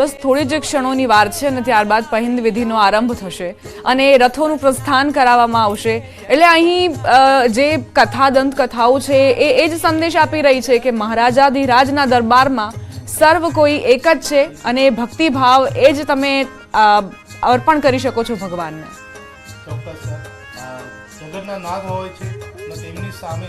બસ થોડી જ ક્ષણોની વાર છે અને ત્યારબાદ પહિંદ વિધિનો આરંભ થશે અને રથોનું પ્રસ્થાન કરાવવામાં આવશે। એટલે અહીં જે કથા દંતકથાઓ છે એ જ સંદેશ આપી રહી છે કે મહારાજાધિરાજના દરબારમાં સર્વ કોઈ એક જ છે અને ભક્તિભાવ એ જ તમે અર્પણ કરી શકો છો ભગવાનને। જગતના નાથ હોય છે અને તેમની સામે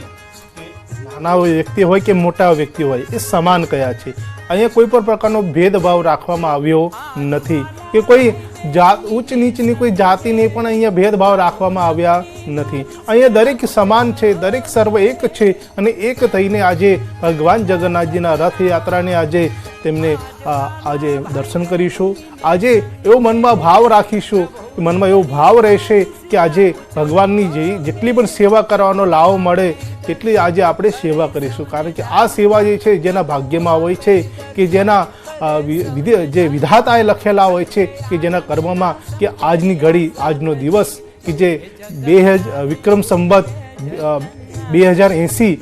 નાના વ્યક્તિ હોય કે મોટા વ્યક્તિ હોય એ સમાન કયા છે। અહીંયા કોઈ પણ પ્રકારનો ભેદભાવ રાખવામાં આવ્યો નથી કે કોઈ ઉચ્ચ નીચની કોઈ જાતિને પણ અહીંયા ભેદભાવ રાખવામાં આવ્યા નથી। અહીંયા દરેક સમાન છે, દરેક સર્વ એક છે અને એક થઈને આજે ભગવાન જગન્નાથજીના રથયાત્રાને આજે તેમને આજે દર્શન કરીશું। આજે એવો મનમાં ભાવ રાખીશું, મનમાં એવો ભાવ રહેશે કે આજે ભગવાનની જેટલી પણ સેવા કરવાનો લાવો મળે તેટલી આજે આપણે સેવા કરીશું। કારણ કે આ સેવા જે છે જેના ભાગ્યમાં હોય છે કે જેના જે વિધાતાએ લખેલા હોય છે કે જેના કર્મમાં કે આજની ઘડી આજનો દિવસ કે જે વિક્રમ સંવત 2080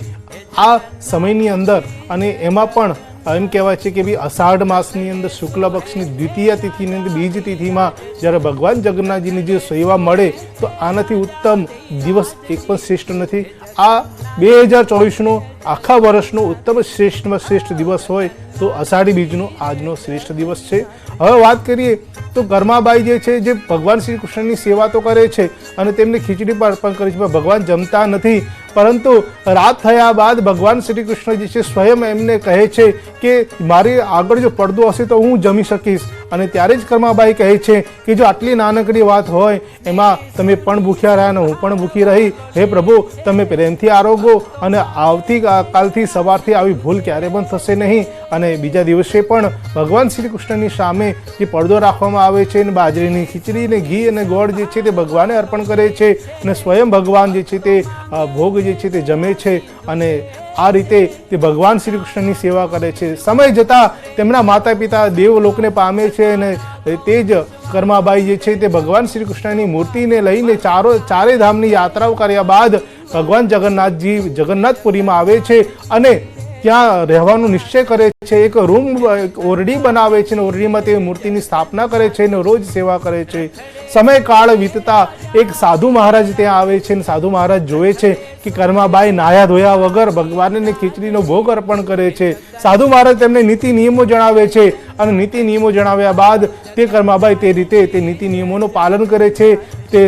આ સમયની અંદર અને એમાં પણ એમ કહેવાય છે કે ભાઈ અષાઢ માસની અંદર શુક્લ પક્ષની દ્વિતીય તિથિની અંદર બીજ તિથિમાં જ્યારે ભગવાન જગન્નાથજીની જે સેવા મળે તો આનાથી ઉત્તમ દિવસ એક પણ શ્રેષ્ઠ નથી। આ 2024નો આખા વર્ષનો ઉત્તમ શ્રેષ્ઠમાં શ્રેષ્ઠ દિવસ હોય તો અષાઢી બીજનો આજનો શ્રેષ્ઠ દિવસ છે। હવે વાત કરીએ તો ગરમાબાઈ જે છે જે ભગવાન શ્રી કૃષ્ણની સેવા તો કરે છે અને તેમને ખીચડી પણ અર્પણ કરે છે, પણ ભગવાન જમતા નથી। પરંતુ રાત થયા બાદ ભગવાન શ્રી કૃષ્ણ જે છે સ્વયં એમને કહે છે કે મારી આગળ જો પડદો હશે તો હું જમી શકીશ। અને ત્યારે જ કર્માબાઈ કહે છે કે જો આટલી નાનકડી વાત હોય એમાં તમે પણ ભૂખ્યા રહ્યા અને હું પણ ભૂખી રહી, હે પ્રભુ તમે પ્રેમથી આરોગો અને કાલથી સવારથી આવી ભૂલ ક્યારે પણ થશે નહીં। અને બીજા દિવસે પણ ભગવાન શ્રી કૃષ્ણની સામે જે પડદો રાખવામાં આવે છે અને બાજરીની ખીચડી ને ઘી અને ગોળ જે છે તે ભગવાને અર્પણ કરે છે અને સ્વયં ભગવાન જે છે તે ભોગ જે છે તે જમે છે અને આ રીતે તે ભગવાન શ્રી કૃષ્ણની સેવા કરે છે। સમય જતાં તેમના માતા પિતા દેવલોકને પામે છે અને તે જ કર્માબાઈ જે છે તે ભગવાન શ્રી કૃષ્ણની મૂર્તિને લઈને ચારે ધામની યાત્રાઓ કર્યા બાદ ભગવાન જગન્નાથજી જગન્નાથપુરીમાં આવે છે અને ત્યાં રહેવાનો નિશ્ચય કરે છે। એક રૂમ ઓરડી બનાવે છે અને ઓરડીમાં તે મૂર્તિની સ્થાપના કરે છે અને રોજ સેવા કરે છે। સમયકાળ વીતતા એક સાધુ મહારાજ ત્યાં આવે છે અને સાધુ મહારાજ જોવે છે કે કર્માબાઈ નાયા ધોયા વગર ભગવાનને ખીચડીનો ભોગ અર્પણ કરે છે। સાધુ મહારાજ તેમને નીતિ નિયમો જણાવે છે અને નીતિ નિયમો જણાવ્યા બાદ તે કર્માબાઈ તે રીતે તે નીતિ નિયમોનું પાલન કરે છે। તે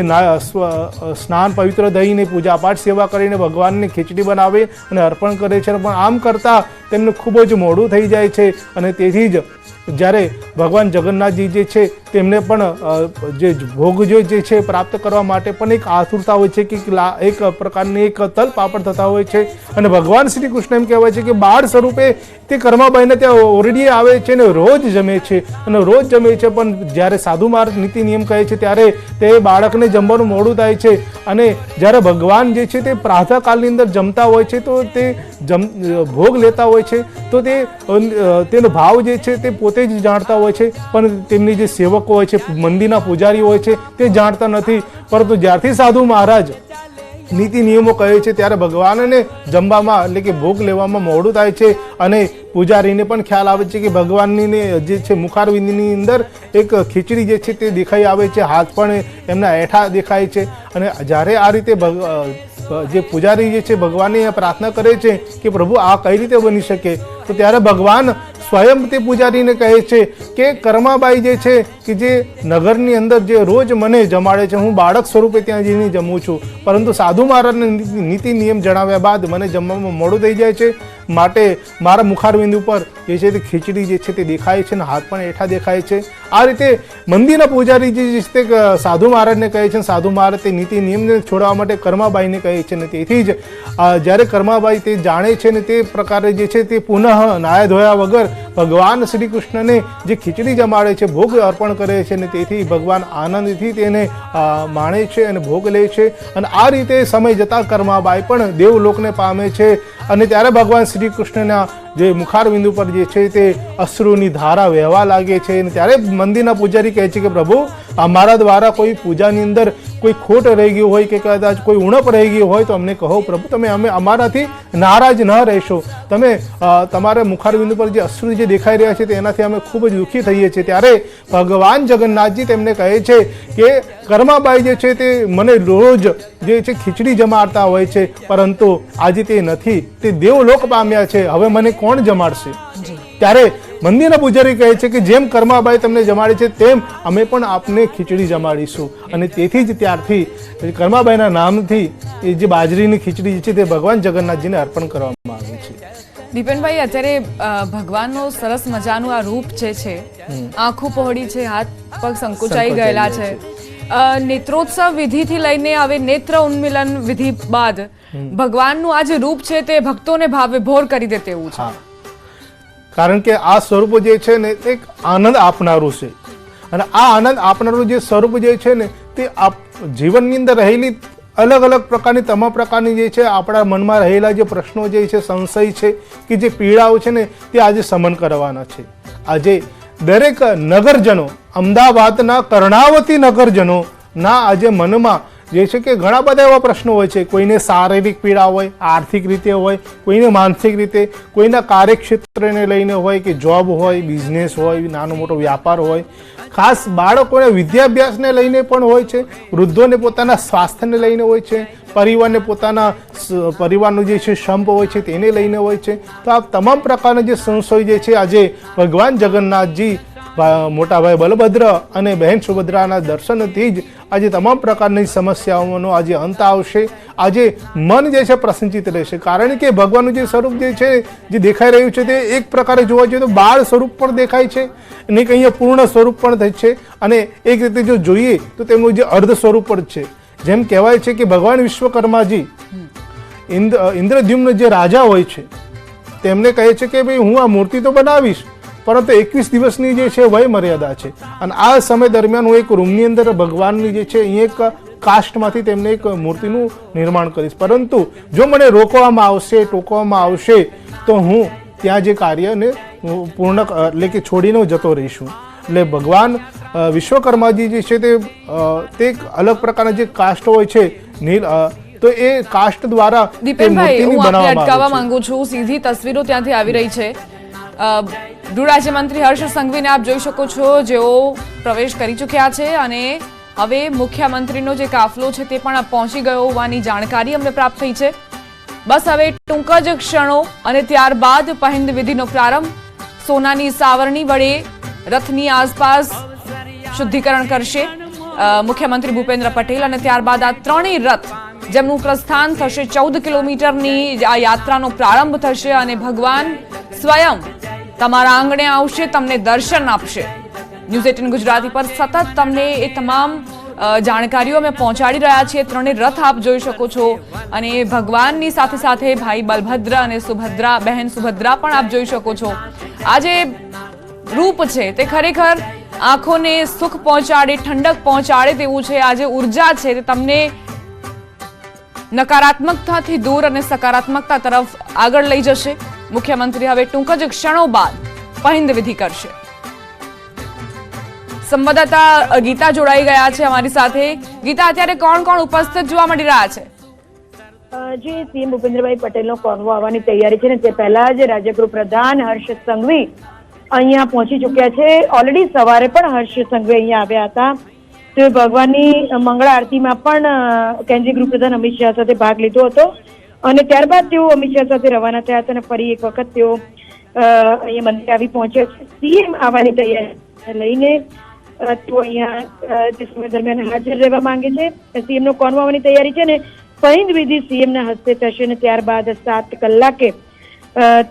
સ્નાન પવિત્ર દઈને પૂજાપાઠ સેવા કરીને ભગવાનને ખીચડી બનાવે અને અર્પણ કરે છે, પણ આમ કરતાં તેમને ખૂબ જ મોડું થઈ જાય છે અને તેથી જ જ્યારે ભગવાન જગન્નાથજી જે છે તેમને પણ જે ભોગ જે છે પ્રાપ્ત કરવા માટે પણ એક આતુરતા હોય છે કે એક પ્રકારની એક તલ પાપડ થતા હોય છે અને ભગવાન શ્રી કૃષ્ણ એમ કહેવાય છે કે બાળ સ્વરૂપે તે કર્માબાઈને ત્યાં ઓરડીએ આવે છે અને રોજ જમે છે અને રોજ જમે છે। પણ જ્યારે સાધુ મહારાજ નીતિ નિયમ કહે છે ત્યારે તે બાળકને જમવાનું મોડું થાય છે અને જ્યારે ભગવાન જે છે તે પ્રાતઃકાળની અંદર જમતા હોય છે તો તે ભોગ લેતા હોય છે તો તેનો ભાવ જે છે તે પોતે જ જાણતા હોય છે, પણ તેમની જે સેવકો હોય છે મંદિરના પૂજારી હોય છે તે જાણતા નથી। પરંતુ જ્યારથી સાધુ મહારાજ નીતિ નિયમો કહે છે ત્યારે ભગવાનને જમવામાં એટલે કે ભોગ લેવામાં મોડું થાય છે અને પૂજારીને પણ ખ્યાલ આવે છે કે ભગવાનની જે છે મુખારવિંદની અંદર એક ખીચડી જે છે તે દેખાઈ આવે છે, હાથ પણ એમના હેઠા દેખાય છે। અને જ્યારે આ રીતે જે પૂજારી જે છે ભગવાનને પ્રાર્થના કરે છે કે પ્રભુ આ કઈ રીતે બની શકે, તો ત્યારે ભગવાન સ્વયં તે પૂજારીને કહે છે કે કર્માબાઈ જે છે કે જે નગરની અંદર જે રોજ મને જમાડે છે હું બાળક સ્વરૂપે ત્યાં જઈને જમું છું, પરંતુ સાધુ મહારાજને નીતિ નિયમ જણાવ્યા બાદ મને જમવામાં મોડું થઈ જાય છે, માટે મારા મુખારબિંદ ઉપર જે છે તે ખીચડી જે છે તે દેખાય છે અને હાથ પણ હેઠા દેખાય છે। આ રીતે મંદિરના પૂજારી જે છે તે સાધુ મહારાજને કહે છે, સાધુ મહારાજ તે નીતિ નિયમને છોડવા માટે કર્માબાઈને કહે છે અને તેથી જ જ્યારે કર્માબાઈ તે જાણે છે ને તે પ્રકારે જે છે તે પુનઃ નાયા ધોયા વગર ભગવાન શ્રી કૃષ્ણને જે ખીચડી જમાડે છે ભોગ અર્પણ કરે છે અને તેથી ભગવાન આનંદથી તેને માણે છે અને ભોગ લે છે અને આ રીતે સમય જતાં કર્માબાઈ પણ દેવલોકને પામે છે અને ત્યારે ભગવાન શ્રી કૃષ્ણના જે મુખારબિંદુ પર જે છે તે અશ્રુની ધારા વહેવા લાગે છે અને ત્યારે મંદિરના પૂજારી કહે છે કે પ્રભુ અમારા દ્વારા કોઈ પૂજાની અંદર કોઈ ખોટ રહી ગયું હોય કે કદાચ કોઈ ઉણપ રહી ગયું હોય તો અમને કહો પ્રભુ, તમે અમારાથી નારાજ ન રહેશો. તમે તમારા મુખારબિંદુ પર જે અશ્રુ જે દેખાઈ રહ્યા છે તેનાથી અમે ખૂબ જ દુઃખી થઈએ છીએ. ત્યારે ભગવાન જગન્નાથજી તેમને કહે છે કે કર્માબાઈ જે છે તે મને રોજ જે છે ખીચડી જમાડતા હોય છે, પરંતુ આજે તે નથી, તે દેવલોક પામ્યા છે, હવે મને કોણ જમાડશે? ત્યારે મંદિરના પૂજારી કહે છે કે જેમ કર્માબાઈ તમને જમાડે છે તેમ અમે પણ આપને ખીચડી જમાડીશું. અને તેથી જ ત્યારથી કર્માબાઈના નામથી એ જે બાજરીની ખીચડી છે તે ભગવાન જગન્નાથજીને અર્પણ કરવામાં આવે છે. દીપેનભાઈ, અત્યારે ભગવાનનો સરસ મજાનું આ રૂપ જે છે, આંખો પહોળી છે, હાથ પગ સંકોચાઈ ગયેલા છે. નેત્રોત્સવ વિધિથી લઈને હવે નેત્ર ઉન્મિલન વિધિ બાદ ભગવાનનું આ જે રૂપ છે તે ભક્તોને ભાવે ભોર કરી દે તેવું છે. કારણ કે આ સ્વરૂપ જે છે ને એક આનંદ આપનારું છે, અને આ આનંદ આપનારું જે સ્વરૂપ જે છે ને તે જીવનની અંદર રહેલી અલગ અલગ પ્રકારની તમામ પ્રકારની જે છે આપણા મનમાં રહેલા જે પ્રશ્નો જે છે, સંશય છે કે જે પીડાઓ છે ને તે આજે સમન કરવાના છે. આજે દરેક નગરજનો, અમદાવાદના કર્ણાવતી નગરજનો ના આજે મનમાં જે છે કે ઘણા બધા એવા પ્રશ્નો હોય છે. કોઈને શારીરિક પીડા હોય, આર્થિક રીતે હોય, કોઈને માનસિક રીતે, કોઈના કાર્યક્ષેત્રને લઈને હોય કે જોબ હોય, બિઝનેસ હોય, નાનો મોટો વ્યાપાર હોય, ખાસ બાળકોને વિદ્યાભ્યાસને લઈને પણ હોય છે, વૃદ્ધોને પોતાના સ્વાસ્થ્યને લઈને હોય છે, પરિવારને પોતાના પરિવારનું જે છે સંપ હોય છે તેને લઈને હોય છે. તો આ તમામ પ્રકારના જે સંશય જે છે આજે ભગવાન જગન્નાથજી, મોટાભાઈ બલભદ્ર અને બહેન સુભદ્રાના દર્શનથી જ આજે તમામ પ્રકારની સમસ્યાઓનો આજે અંત આવશે. આજે મન જે છે પ્રસન્નચિત રહેશે, કારણ કે ભગવાનનું જે સ્વરૂપ જે છે જે દેખાઈ રહ્યું છે તે એક પ્રકારે જોવા જઈએ તો બાળ સ્વરૂપ પણ દેખાય છે અને અહીંયા પૂર્ણ સ્વરૂપ પણ થાય છે, અને એક રીતે જો જોઈએ તો તેમનું જે અર્ધ સ્વરૂપ પણ છે. જેમ કહેવાય છે કે ભગવાન વિશ્વકર્માજી ઇન્દ્રદ્યુમ્ન જે રાજા હોય છે તેમને કહે છે કે ભાઈ હું આ મૂર્તિ તો બનાવીશ, પરંતુ 21 દિવસની જે છે વય મર્યાદા છે, અને આ સમય દરમિયાન હું એક રૂમની અંદર ભગવાનની જે છે અહીંયા એક કાષ્ટમાંથી તેમને એક મૂર્તિનું નિર્માણ કરીશ, પરંતુ જો મને રોકવામાં આવશે, ટોકવામાં આવશે તો હું ત્યાં જે કાર્યને પૂર્ણ એટલે કે છોડીને જતો રહીશું. એટલે ભગવાન વિશ્વકર્માજી જે છે તે એક અલગ પ્રકારના જે કાષ્ટ હોય છે તો એ કાષ્ટ દ્વારા દીપેનભાઈ, હું આપને અટકાવવા માંગુ છું. સીધી તસવીરો ત્યાંથી આવી રહી છે. ગૃહ રાજ્યમંત્રી હર્ષ સંઘવીને આપ જોઈ શકો છો, જેઓ પ્રવેશ કરી ચૂક્યા છે, અને હવે મુખ્યમંત્રીનો જે કાફલો છે તે પણ પહોંચી ગયો હોવાની જાણકારી અમને પ્રાપ્ત થઈ છે. બસ હવે ટૂંક જ ક્ષણો અને ત્યારબાદ પહિંદ વિધિનો પ્રારંભ. સોનાની સાવરણી વડે રથની આસપાસ શુદ્ધિકરણ કરશે મુખ્યમંત્રી ભૂપેન્દ્ર પટેલ, અને ત્યારબાદ આ ત્રણેય રથ જેમનું પ્રસ્થાન થશે, 14 કિલોમીટરની આ યાત્રાનો પ્રારંભ થશે, અને ભગવાન સ્વયં તમારા આંગણે આવશે, તમને દર્શન આપશે. ન્યૂઝ 18 ગુજરાતી પર સતત તમને એ તમામ જાણકારીઓ અમે પહોંચાડી રહ્યા છીએ. ત્રણેય રથ આપ જોઈ શકો છો, અને ભગવાનની સાથે સાથે ભાઈ બલભદ્ર અને સુભદ્રા, બહેન સુભદ્રા પણ આપ જોઈ શકો છો. આ જે રૂપ છે તે ખરેખર આંખોને સુખ પહોંચાડે, ઠંડક પહોંચાડે તેવું છે. આ જે ઉર્જા છે તે તમને નકારાત્મકતાથી દૂર અને સકારાત્મકતા તરફ આગળ લઈ જશે. મુખ્યમંત્રી હવે ટૂંક જ ક્ષણો બાદ પહિંદ વિધિ કરશે. સંવાદદાતા ગીતા જોડાઈ ગયા છે અમારી સાથે. ગીતા, અત્યારે કોણ કોણ ઉપસ્થિત જોવા મળી રહ્યા છે? જે સીએમ ભૂપેન્દ્રભાઈ પટેલનો કોન્વો આવવાની તૈયારી છે ને તે પહેલા જ રાજ્યગૃહ પ્રધાન હર્ષ સંઘવી અહીંયા પહોંચી ચુક્યા છે. ઓલરેડી સવારે પણ હર્ષ સંઘવી અહીંયા આવ્યા હતા. તો ભગવાનની મંગળા આરતીમાં પણ કેન્દ્રીય ગૃહપ્રધાન અમિત શાહ સાથે ભાગ લીધો હતો, અને ત્યારબાદ તેઓ અમિત શાહ સાથે રવાના થયા હતા, અને ફરી એક વખત તેઓ અહીંયા મંદિર આવી પહોંચ્યા છે. સીએમ આવવાની તૈયારી લઈને તેઓ અહીંયા તે સમય દરમિયાન હાજર રહેવા માંગે છે. સીએમનો કોન્વો આવવાની તૈયારી છે ને પહિંદ વિધિ સીએમના હસ્તે થશે, અને ત્યારબાદ 7 કલાકે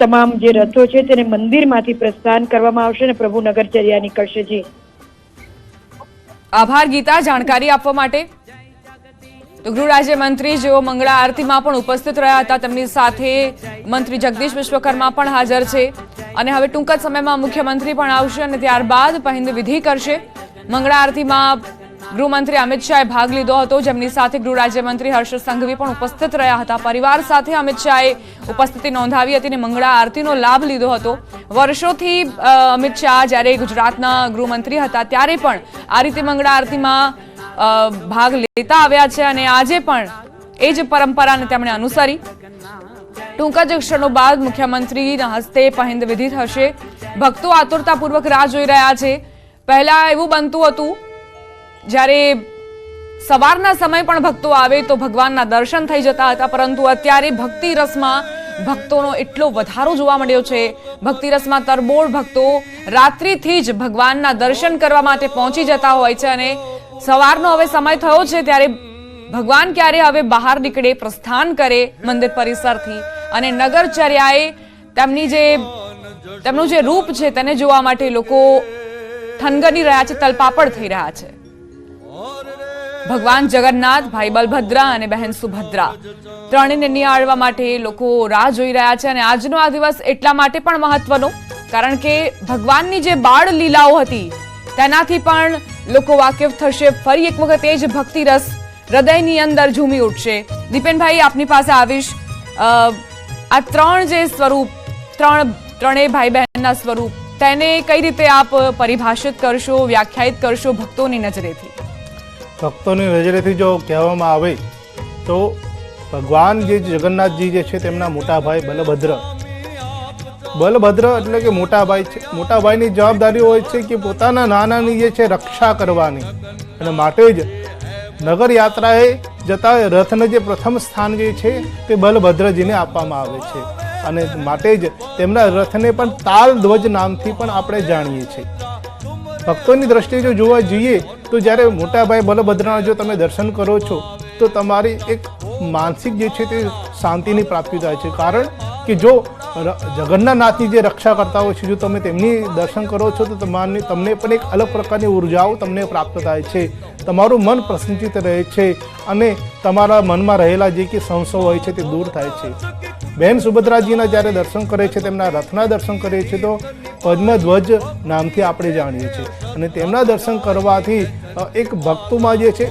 તમામ જે રથો છે તેને મંદિરમાંથી પ્રસ્થાન કરવામાં આવશે અને પ્રભુ નગરચર્યા નીકળશે. જી, આભાર ગીતા જાણકારી આપવા માટે. તો ગૃહ રાજ્યમંત્રી જેઓ મંગળા આરતીમાં પણ ઉપસ્થિત રહ્યા હતા, તેમની સાથે મંત્રી જગદીશ વિશ્વકર્મા પણ હાજર છે, અને હવે ટૂંક જ સમયમાં મુખ્યમંત્રી પણ આવશે, અને ત્યારબાદ પહિંદ વિધિ કરશે. મંગળા આરતીમાં ગૃહમંત્રી અમિત શાહે ભાગ લીધો હતો, જેમની સાથે ગૃહ રાજ્યમંત્રી હર્ષ સંઘવી પણ ઉપસ્થિત રહ્યા હતા. પરિવાર સાથે અમિત શાહે ઉપસ્થિતિ નોંધાવી હતી અને મંગળા આરતીનો લાભ લીધો હતો. વર્ષોથી અમિત શાહ જ્યારે ગુજરાતના ગૃહમંત્રી હતા ત્યારે પણ આ રીતે મંગળા આરતીમાં ભાગ લેતા આવ્યા છે અને આજે પણ એ જ પરંપરાને તેમણે અનુસરી. ટૂંક જ ક્ષણો બાદ મુખ્યમંત્રીના હસ્તે પહિંદ વિધિ થશે. ભક્તો આતુરતાપૂર્વક રાહ જોઈ રહ્યા છે. પહેલા એવું બનતું હતું જ્યારે સવારના સમય પણ ભક્તો આવે તો ભગવાનના દર્શન થઈ જતા હતા, પરંતુ અત્યારે ભક્તિ રસમાં ભક્તોનો એટલો વધારો જોવા મળ્યો છે. ભક્તિ રસમાં તરબોળ ભક્તો રાત્રિથી જ ભગવાનના દર્શન કરવા માટે પહોંચી જતા હોય છે અને સવારનો હવે સમય થયો છે ત્યારે ભગવાન ક્યારે હવે બહાર નીકળે, પ્રસ્થાન કરે મંદિર પરિસરથી અને નગરચર્યાએ તેમનું જે રૂપ છે તેને જોવા માટે લોકો થનગની રહ્યા છે, તલપાપડ થઈ રહ્યા છે. ભગવાન જગન્નાથ, ભાઈ બલભદ્રા અને બહેન સુભદ્રા ત્રણેયને નિહાળવા માટે લોકો રાહ જોઈ રહ્યા છે. અને આજનો આ દિવસ એટલા માટે પણ મહત્વનો કારણ કે ભગવાનની જે બાળ લીલાઓ હતી તેનાથી પણ લોકો વાકેફ થશે. ફરી એક વખત એ જ ભક્તિ રસ હૃદયની અંદર ઝૂમી ઉઠશે. દીપેનભાઈ, આપની પાસે આવીશ. આ ત્રણ જે સ્વરૂપ, ત્રણેય ભાઈ બહેનના સ્વરૂપ, તેને કઈ રીતે આપ પરિભાષિત કરશો, વ્યાખ્યાયિત કરશો ભક્તોની નજરેથી? ભક્તોની નજરેથી જો કહેવામાં આવે તો ભગવાન જે જગન્નાથજી જે છે તેમના મોટા ભાઈ બલભદ્ર એટલે કે મોટા ભાઈ છે. મોટા ભાઈની જવાબદારી હોય છે કે પોતાના નાનાની જે છે રક્ષા કરવાની, અને માટે જ નગર યાત્રાએ જતા રથને જે પ્રથમ સ્થાન જે છે તે બલભદ્રજીને આપવામાં આવે છે. અને માટે જ તેમના રથને પણ તાલ ધ્વજ નામથી પણ આપણે જાણીએ છીએ. ભક્તોની દ્રષ્ટિએ જો જોવા જઈએ તો જ્યારે મોટા ભાઈ બલભદ્રના જો તમે દર્શન કરો છો તો તમારી એક માનસિક જે છે તે શાંતિની પ્રાપ્તિ થાય છે. કારણ કે જો જગન્નાથની જે રક્ષા કરતા હોય છે, જો તમે તેમની દર્શન કરો છો તો તમને પણ એક અલગ પ્રકારની ઉર્જાઓ તમને પ્રાપ્ત થાય છે. તમારું મન પ્રસન્નચિત રહે છે અને તમારા મનમાં રહેલા જે કે સંશય હોય છે તે દૂર થાય છે. બહેન સુભદ્રાજીના જ્યારે દર્શન કરે છે, તેમના રથના દર્શન કરે છે તો પદ્મધ્વજ નામથી આપણે જાણીએ છીએ. અને તેમના દર્શન કરવાથી એક ભક્તોમાં જે છે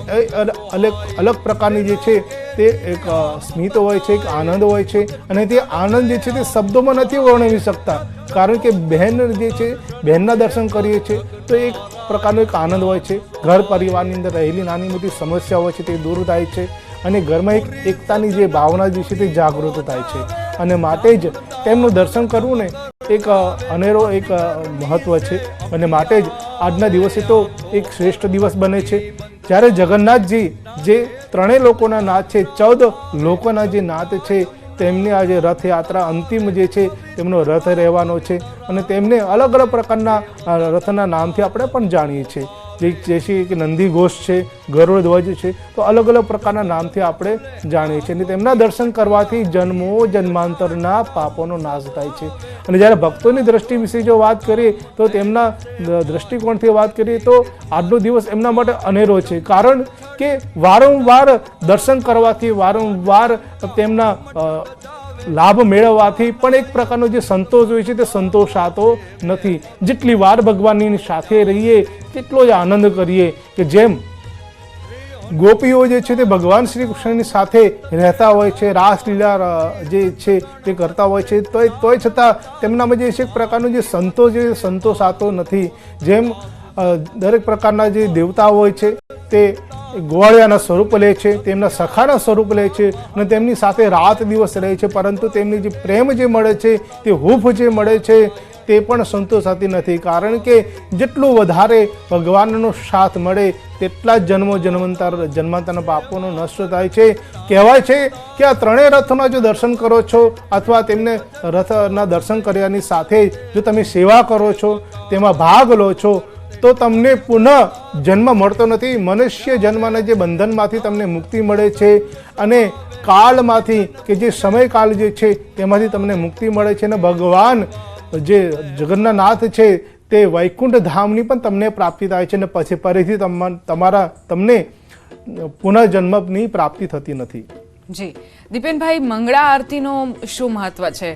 અલગ પ્રકારની જે છે તે એક સ્મિત હોય છે, એક આનંદ હોય છે. અને તે આનંદ જે છે તે શબ્દોમાં નથી વર્ણવી શકતા, કારણ કે બહેન જે છે, બહેનના દર્શન કરીએ છીએ તો એક પ્રકારનો એક આનંદ હોય છે. ઘર પરિવારની અંદર રહેલી નાની મોટી સમસ્યા હોય છે તે દૂર થાય છે અને ઘરમાં એક એકતાની જે ભાવના જે છે તે જાગૃત થાય છે. અને માટે જ તેમનું દર્શન કરવું ને એક અનેરો એક મહત્વ છે. અને માટે જ આજના દિવસે તો એક શ્રેષ્ઠ દિવસ બને છે જ્યારે જગન્નાથજી જે ત્રણેય લોકોના નાથ છે, 14 લોકોના જે નાથ છે, તેમની આ જે રથયાત્રા અંતિમ જે છે તેમનો રથ રહેવાનો છે. અને તેમને અલગ અલગ પ્રકારના રથના નામથી આપણે પણ જાણીએ છીએ. જે છે કે નંદી ઘોષ છે, ગરુડ ધ્વજ છે, તો અલગ અલગ પ્રકારના નામથી આપણે જાણીએ છીએ. અને તેમના દર્શન કરવાથી જન્મો જન્માંતરના પાપોનો નાશ થાય છે. અને જ્યારે ભક્તોની દ્રષ્ટિ વિશે જો વાત કરીએ તો તેમના દ્રષ્ટિકોણથી વાત કરીએ તો આજનો દિવસ એમના માટે અનેરો છે. કારણ કે વારંવાર દર્શન કરવાથી, વારંવાર તેમના લાભ મેળવવાથી પણ એક પ્રકારનો જે સંતોષ હોય છે તે સંતોષાતો નથી. જેટલી વાર ભગવાનની સાથે રહીએ તેટલો જ આનંદ કરીએ. કે જેમ ગોપીઓ જે છે તે ભગવાન શ્રી કૃષ્ણની સાથે રહેતા હોય છે, રાસલીલા જે છે તે કરતા હોય છે, તોય છતાં તેમનામાં જે છે એક પ્રકારનો જે સંતોષ છે સંતોષાતો નથી. જેમ દરેક પ્રકારના જે દેવતાઓ હોય છે તે ગોવાળિયાના સ્વરૂપ લે છે, તેમના સખાના સ્વરૂપ લે છે અને તેમની સાથે રાત દિવસ રહે છે, પરંતુ તેમની જે પ્રેમ જે મળે છે, તે હૂંફ જે મળે છે તે પણ સંતોષાતી નથી. કારણ કે જેટલું વધારે ભગવાનનો સાથ મળે તેટલા જ જન્માંતરના પાપોનો નષ્ટ થાય છે. કહેવાય છે કે આ ત્રણેય રથોના જો દર્શન કરો છો અથવા તેમને રથના દર્શન કર્યાની સાથે જો તમે સેવા કરો છો, તેમાં ભાગ લો છો તો તમને પુનઃ જન્મ મળતો નથી. મનુષ્ય જન્મના જે બંધનમાંથી તમને મુક્તિ મળે છે અને કાળમાંથી કે જે સમયકાળ જે છે તેમાંથી તમને મુક્તિ મળે છે. અને ભગવાન જે જગન્નાથ છે તે વૈકુંઠ ધામની પણ તમને પ્રાપ્તિ થાય છે અને પછી ફરીથી તમને પુનઃજન્મની પ્રાપ્તિ થતી નથી. જી દીપેનભાઈ, મંગળા આરતીનો શું મહત્વ છે?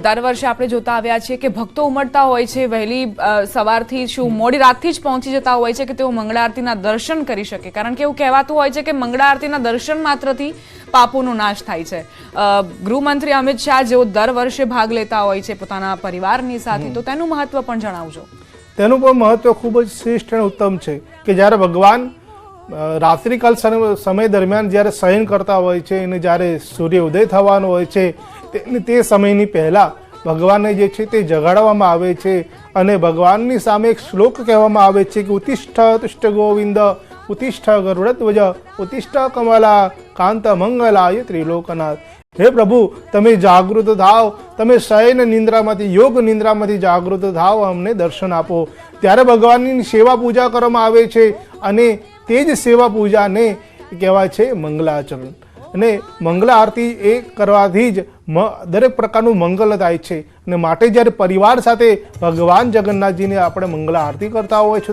દર વર્ષે આપણે જોતા આવ્યા છીએ કે ભક્તો ઉમટતા હોય છે, વહેલી સવારથી શું મોડી રાતથી જ પહોંચી જતા હોય છે કે તેઓ મંગળા આરતીના દર્શન કરી શકે, કારણ કે એવું કહેવાતું હોય છે કે મંગળા આરતીના દર્શન માત્રથી પાપોનો નાશ થાય છે. ગૃહમંત્રી અમિત શાહ જેઓ દર વર્ષે ભાગ લેતા હોય છે પોતાના પરિવારની સાથે, તો તેનું મહત્વ પણ જણાવજો. તેનું પણ મહત્વ ખૂબ જ શ્રેષ્ઠ અને ઉત્તમ છે કે જ્યારે ભગવાન રાત્રિકાલ સમય દરમિયાન જ્યારે શયન કરતા હોય છે અને જ્યારે સૂર્ય ઉદય થવાનો હોય છે તે સમયની પહેલાં ભગવાનને જે છે તે જગાડવામાં આવે છે અને ભગવાનની સામે એક શ્લોક કહેવામાં આવે છે કે ઉત્તિષ્ઠ તુષ્ટ ગોવિંદ ઉત્તિષ્ઠ ગરુડધ્વજ ઉત્તિષ્ઠ કમલા કાંત મંગલાય ત્રિલોકનાથ. હે પ્રભુ, તમે જાગૃત થાવ, તમે શયન નિંદ્રામાંથી યોગ નિંદ્રામાંથી જાગૃત થાવ, અમને દર્શન આપો. ત્યારે ભગવાનની સેવા પૂજા કરવામાં આવે છે અને તે જ સેવા પૂજાને કહેવાય છે મંગલાચરણ. અને મંગલા આરતી એ કરવાથી જ દરેક પ્રકારનું મંગલ થાય છે. અને માટે જ્યારે પરિવાર સાથે ભગવાન જગન્નાથજીને આપણે મંગલા આરતી કરતા હોય છે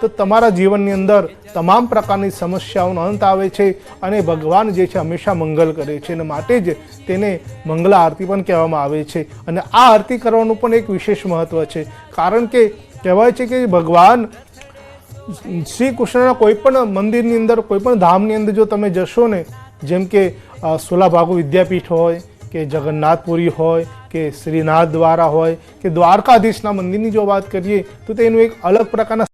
તો તમારા જીવનની અંદર તમામ પ્રકારની સમસ્યાઓનો અંત આવે છે અને ભગવાન જે છે હંમેશા મંગલ કરે છે. અને માટે જ તેને મંગલા આરતી પણ કહેવામાં આવે છે. અને આ આરતી કરવાનું પણ એક વિશેષ મહત્વ છે, કારણ કે કહેવાય છે કે ભગવાન શ્રી કૃષ્ણના કોઈ પણ મંદિરની અંદર, કોઈ પણ ધામની અંદર જો તમે જશો ને, જેમ કે સોલાભાગુ વિદ્યાપીઠ હોય કે જગન્નાથપુરી હોય કે શ્રીનાથ દ્વારા હોય કે દ્વારકાધીશના મંદિરની જો વાત કરીએ તો તેનું એક અલગ પ્રકારના